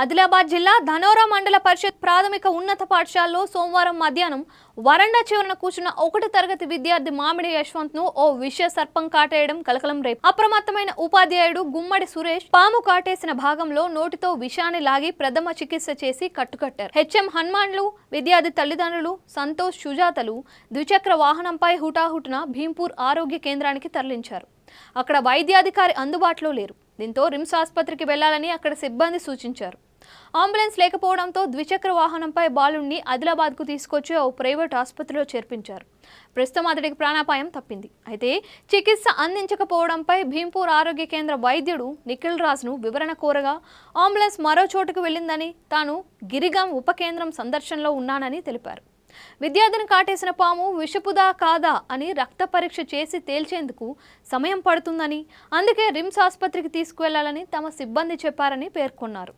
ఆదిలాబాద్ జిల్లా ధనోరా మండల పరిషత్ ప్రాథమిక ఉన్నత పాఠశాలలో సోమవారం మధ్యాహ్నం వరండా చివరన కూర్చున్న 1వ తరగతి విద్యార్థి మామిడి యశ్వంత్ ను ఓ విష సర్పం కాటేయడం కలకలం రేపు. అప్రమత్తమైన ఉపాధ్యాయుడు గుమ్మడి సురేష్ పాము కాటేసిన భాగంలో నోటితో విషాన్ని లాగి ప్రథమ చికిత్స చేసి కట్టుకట్టారు. హెచ్ఎం హనుమాన్లు, విద్యార్థి తల్లిదండ్రులు సంతోష్, సుజాతలు ద్విచక్ర వాహనంపై హుటాహుటిన భీంపూర్ ఆరోగ్య కేంద్రానికి తరలించారు. అక్కడ వైద్యాధికారి అందుబాటులో లేరు. దీంతో రిమ్స్ ఆసుపత్రికి వెళ్లాలని అక్కడ సిబ్బంది సూచించారు. అంబులెన్స్ లేకపోవడంతో ద్విచక్ర వాహనంపై బాలుడిని ఆదిలాబాద్కు తీసుకొచ్చి ఓ ప్రైవేట్ ఆసుపత్రిలో చేర్పించారు. ప్రస్తుతం అతడికి ప్రాణాపాయం తప్పింది. అయితే చికిత్స అందించకపోవడంపై భీంపూర్ ఆరోగ్య కేంద్ర వైద్యుడు నిఖిల్ రాజ్ను వివరణ కోరగా అంబులెన్స్ మరో చోటుకు వెళ్లిందని, తాను గిరిగాం ఉప కేంద్రం సందర్శనలో ఉన్నానని తెలిపారు. విద్యార్థిని కాటేసిన పాము విషపుదా కాదా అని రక్త పరీక్ష చేసి తేల్చేందుకు సమయం పడుతుందని, అందుకే రిమ్స్ ఆసుపత్రికి తీసుకువెళ్లాలని తమ సిబ్బంది చెప్పారని పేర్కొన్నారు.